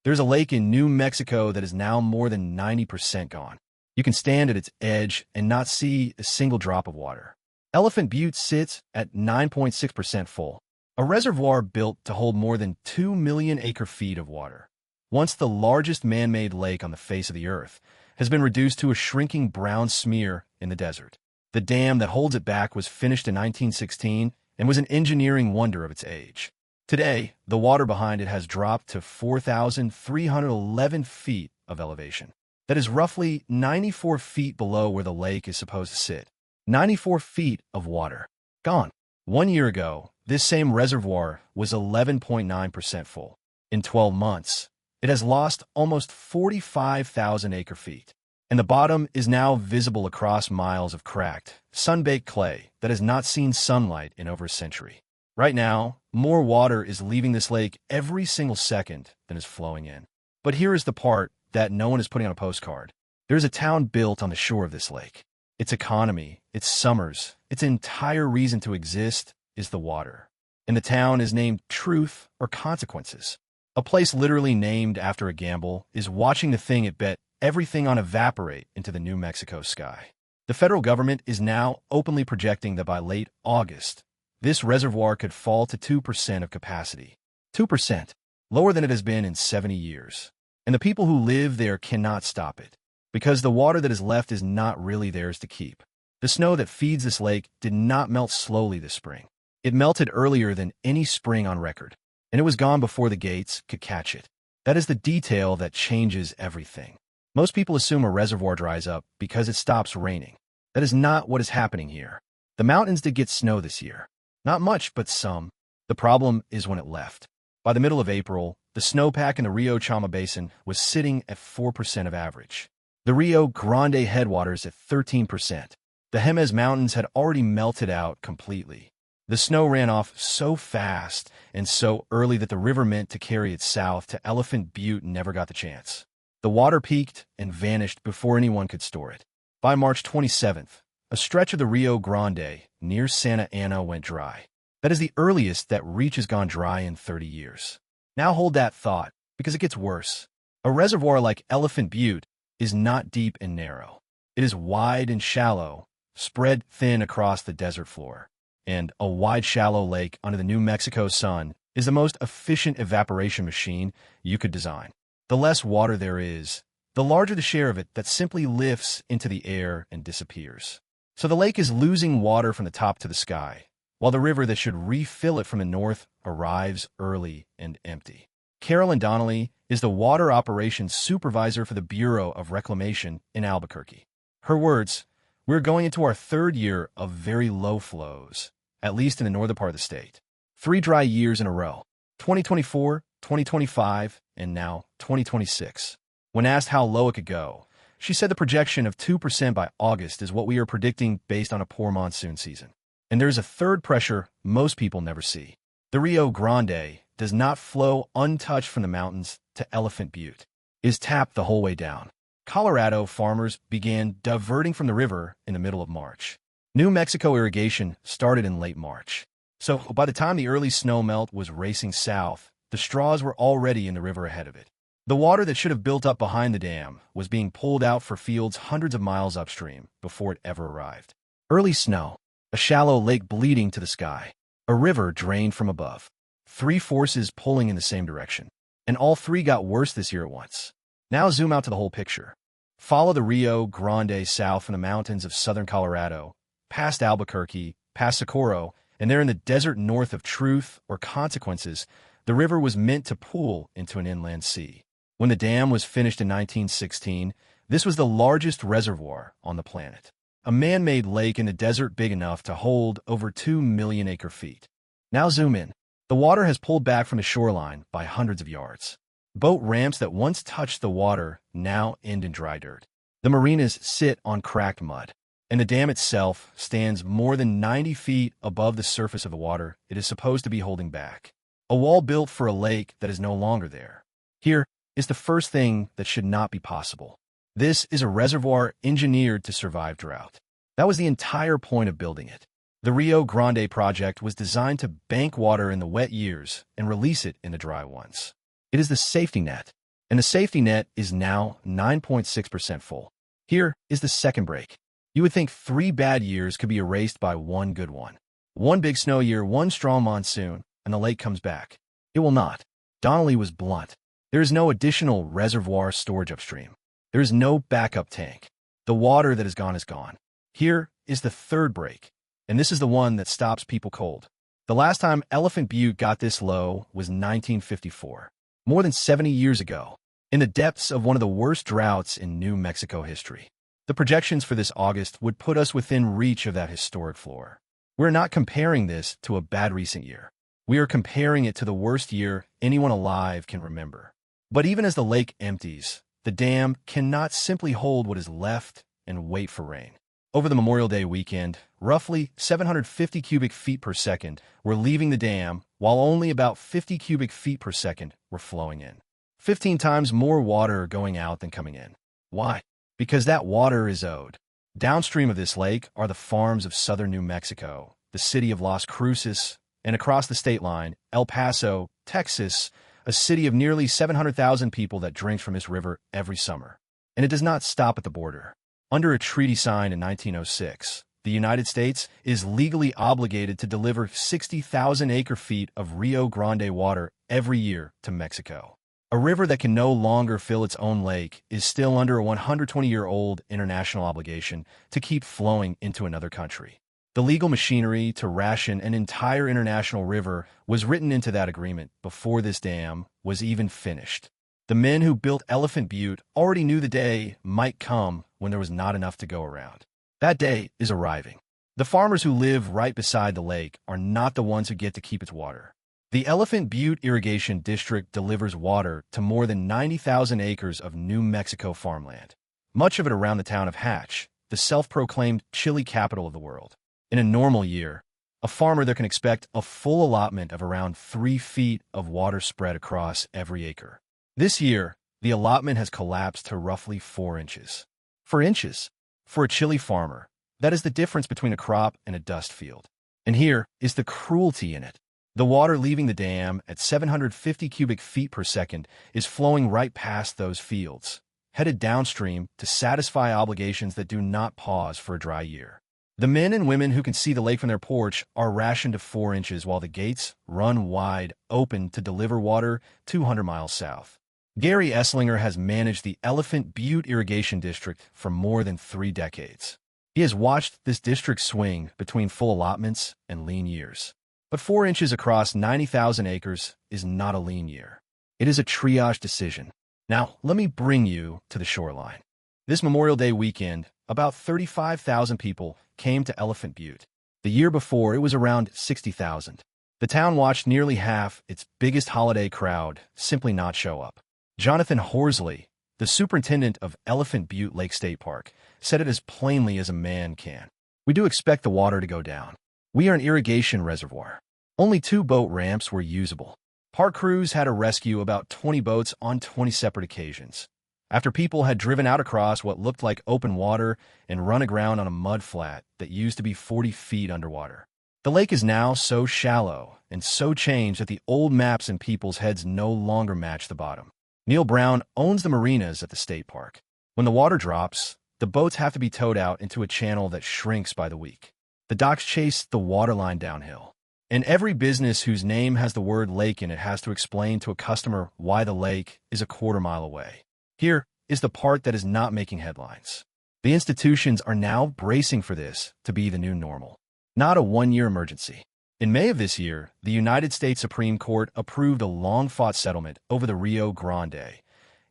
There's a lake in New Mexico that is now more than 90% gone. You can stand at its edge and not see a single drop of water. Elephant Butte sits at 9.6% full, a reservoir built to hold more than 2 million acre-feet of water. Once the largest man-made lake on the face of the earth, has been reduced to a shrinking brown smear in the desert. The dam that holds it back was finished in 1916 and was an engineering wonder of its age. Today, the water behind it has dropped to 4,311 feet of elevation. That is roughly 94 feet below where the lake is supposed to sit. 94 feet of water gone. 1 year ago, this same reservoir was 11.9% full. In 12 months, it has lost almost 45,000 acre-feet, and the bottom is now visible across miles of cracked, sun-baked clay that has not seen sunlight in over a century. Right now, more water is leaving this lake every single second than is flowing in. But here is the part that no one is putting on a postcard. There's a town built on the shore of this lake. Its economy, its summers, its entire reason to exist is the water. And the town is named Truth or Consequences. A place literally named after a gamble is watching the thing it bet everything on evaporate into the New Mexico sky. The federal government is now openly projecting that by late August, this reservoir could fall to 2% of capacity. 2%, lower than it has been in 70 years. And the people who live there cannot stop it, because the water that is left is not really theirs to keep. The snow that feeds this lake did not melt slowly this spring. It melted earlier than any spring on record, and it was gone before the gates could catch it. That is the detail that changes everything. Most people assume a reservoir dries up because it stops raining. That is not what is happening here. The mountains did get snow this year. Not much, but some. The problem is when it left. By the middle of April, the snowpack in the Rio Chama Basin was sitting at 4% of average. The Rio Grande headwaters at 13%. The Jemez Mountains had already melted out completely. The snow ran off so fast and so early that the river meant to carry it south to Elephant Butte never got the chance. The water peaked and vanished before anyone could store it. By March 27th, a stretch of the Rio Grande near Santa Ana went dry. That is the earliest that reach has gone dry in 30 years. Now hold that thought, because it gets worse. A reservoir like Elephant Butte is not deep and narrow. It is wide and shallow, spread thin across the desert floor. And a wide, shallow lake under the New Mexico sun is the most efficient evaporation machine you could design. The less water there is, the larger the share of it that simply lifts into the air and disappears. So the lake is losing water from the top to the sky, while the river that should refill it from the north arrives early and empty. Carolyn Donnelly is the water operations supervisor for the Bureau of Reclamation in Albuquerque. Her words, "We're going into our third year of very low flows, at least in the northern part of the state. 3 dry years in a row, 2024, 2025, and now 2026. When asked how low it could go, she said the projection of 2% by August is what we are predicting based on a poor monsoon season. And there's a third pressure most people never see. The Rio Grande does not flow untouched from the mountains to Elephant Butte. It is tapped the whole way down. Colorado farmers began diverting from the river in the middle of March. New Mexico irrigation started in late March. So by the time the early snowmelt was racing south, the straws were already in the river ahead of it. The water that should have built up behind the dam was being pulled out for fields hundreds of miles upstream before it ever arrived. Early snow, a shallow lake bleeding to the sky, a river drained from above. 3 forces pulling in the same direction. And all 3 got worse this year at once. Now zoom out to the whole picture. Follow the Rio Grande south from the mountains of southern Colorado, past Albuquerque, past Socorro, and there in the desert north of Truth or Consequences, the river was meant to pool into an inland sea. When the dam was finished in 1916, this was the largest reservoir on the planet. A man-made lake in the desert big enough to hold over 2 million acre-feet. Now zoom in. The water has pulled back from the shoreline by hundreds of yards. Boat ramps that once touched the water now end in dry dirt. The marinas sit on cracked mud, and the dam itself stands more than 90 feet above the surface of the water it is supposed to be holding back. A wall built for a lake that is no longer there. Here is the first thing that should not be possible. This is a reservoir engineered to survive drought. That was the entire point of building it. The Rio Grande project was designed to bank water in the wet years and release it in the dry ones. It is the safety net, and the safety net is now 9.6% full. Here is the second break. You would think 3 bad years could be erased by one good one. One big snow year, one strong monsoon, and the lake comes back. It will not. Donnelly was blunt. There is no additional reservoir storage upstream. There is no backup tank. The water that is gone is gone. Here is the third break, and this is the one that stops people cold. The last time Elephant Butte got this low was 1954, more than 70 years ago, in the depths of one of the worst droughts in New Mexico history. The projections for this August would put us within reach of that historic floor. We're not comparing this to a bad recent year. We are comparing it to the worst year anyone alive can remember. But even as the lake empties, the dam cannot simply hold what is left and wait for rain. Over the Memorial Day weekend, roughly 750 cubic feet per second were leaving the dam, while only about 50 cubic feet per second were flowing in. 15 times more water going out than coming in. Why? Because that water is owed. Downstream of this lake are the farms of southern New Mexico, the city of Las Cruces, and across the state line, El Paso, Texas, a city of nearly 700,000 people that drinks from this river every summer. And it does not stop at the border. Under a treaty signed in 1906, the United States is legally obligated to deliver 60,000 acre-feet of Rio Grande water every year to Mexico. A river that can no longer fill its own lake is still under a 120-year-old international obligation to keep flowing into another country. The legal machinery to ration an entire international river was written into that agreement before this dam was even finished. The men who built Elephant Butte already knew the day might come when there was not enough to go around. That day is arriving. The farmers who live right beside the lake are not the ones who get to keep its water. The Elephant Butte Irrigation District delivers water to more than 90,000 acres of New Mexico farmland, much of it around the town of Hatch, the self-proclaimed chili capital of the world. In a normal year, a farmer there can expect a full allotment of around 3 feet of water spread across every acre. This year, the allotment has collapsed to roughly 4 inches. 4 inches? For a chili farmer, that is the difference between a crop and a dust field. And here is the cruelty in it. The water leaving the dam at 750 cubic feet per second is flowing right past those fields, headed downstream to satisfy obligations that do not pause for a dry year. The men and women who can see the lake from their porch are rationed to 4 inches while the gates run wide open to deliver water 200 miles south. Gary Esslinger has managed the Elephant Butte Irrigation District for more than 3 decades. He has watched this district swing between full allotments and lean years. But 4 inches across 90,000 acres is not a lean year. It is a triage decision. Now, let me bring you to the shoreline. This Memorial Day weekend, about 35,000 people came to Elephant Butte. The year before, it was around 60,000. The town watched nearly half its biggest holiday crowd simply not show up. Jonathan Horsley, the superintendent of Elephant Butte Lake State Park, said it as plainly as a man can. We do expect the water to go down. We are an irrigation reservoir. Only 2 boat ramps were usable. Park crews had to rescue about 20 boats on 20 separate occasions, after people had driven out across what looked like open water and run aground on a mud flat that used to be 40 feet underwater. The lake is now so shallow and so changed that the old maps in people's heads no longer match the bottom. Neil Brown owns the marinas at the state park. When the water drops, the boats have to be towed out into a channel that shrinks by the week. The docks chase the water line downhill. And every business whose name has the word lake in it has to explain to a customer why the lake is a quarter mile away. Here is the part that is not making headlines. The institutions are now bracing for this to be the new normal, not a one-year emergency. In May of this year, the United States Supreme Court approved a long-fought settlement over the Rio Grande,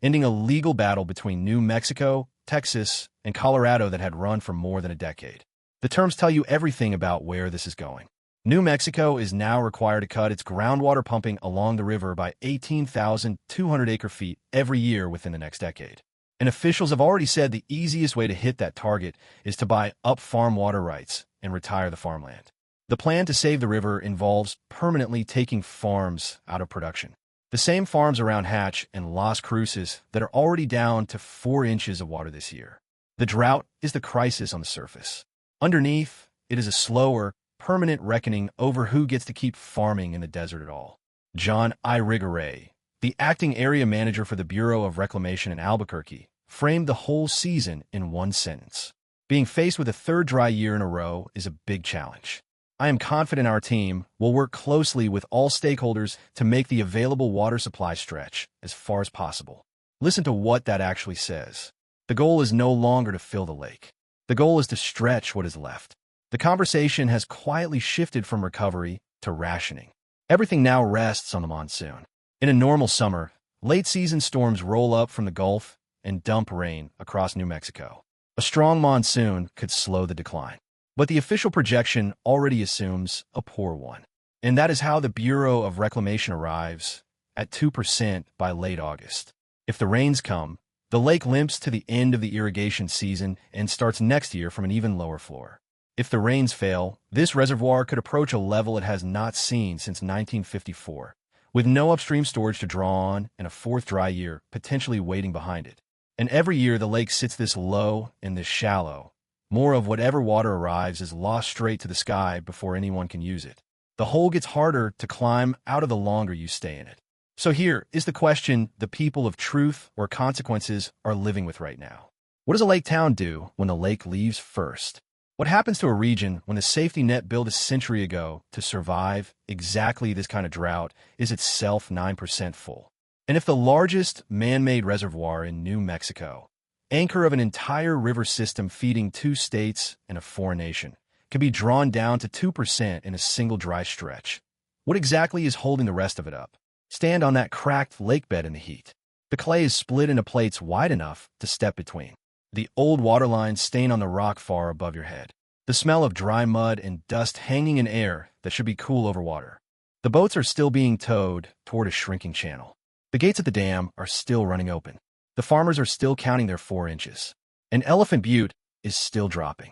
ending a legal battle between New Mexico, Texas, and Colorado that had run for more than a decade. The terms tell you everything about where this is going. New Mexico is now required to cut its groundwater pumping along the river by 18,200 acre-feet every year within the next decade. And officials have already said the easiest way to hit that target is to buy up farm water rights and retire the farmland. The plan to save the river involves permanently taking farms out of production. The same farms around Hatch and Las Cruces that are already down to 4 inches of water this year. The drought is the crisis on the surface. Underneath, it is a slower, permanent reckoning over who gets to keep farming in the desert at all. John Irigaray, The acting area manager for the Bureau of Reclamation in Albuquerque framed the whole season in one sentence. Being faced with a third dry year in a row is a big challenge. I am confident our team will work closely with all stakeholders to make the available water supply stretch as far as possible. Listen to what that actually says. The goal is no longer to fill the lake. The goal is to stretch what is left. The conversation has quietly shifted from recovery to rationing. Everything now rests on the monsoon. In a normal summer, late-season storms roll up from the Gulf and dump rain across New Mexico. A strong monsoon could slow the decline. But the official projection already assumes a poor one. And that is how the Bureau of Reclamation arrives at 2% by late August. If the rains come, the lake limps to the end of the irrigation season and starts next year from an even lower floor. If the rains fail, this reservoir could approach a level it has not seen since 1954, with no upstream storage to draw on and a fourth dry year potentially waiting behind it. And every year the lake sits this low and this shallow. More of whatever water arrives is lost straight to the sky before anyone can use it. The hole gets harder to climb out of the longer you stay in it. So here is the question the people of truth or consequences are living with right now. What does a lake town do when the lake leaves first? What happens to a region when the safety net built a century ago to survive exactly this kind of drought is itself 9% full? And if the largest man-made reservoir in New Mexico, anchor of an entire river system feeding 2 states and a foreign nation, can be drawn down to 2% in a single dry stretch, what exactly is holding the rest of it up? Stand on that cracked lake bed in the heat. The clay is split into plates wide enough to step between. The old water lines stain on the rock far above your head. The smell of dry mud and dust hanging in air that should be cool over water. The boats are still being towed toward a shrinking channel. The gates at the dam are still running open. The farmers are still counting their 4 inches. And Elephant Butte is still dropping.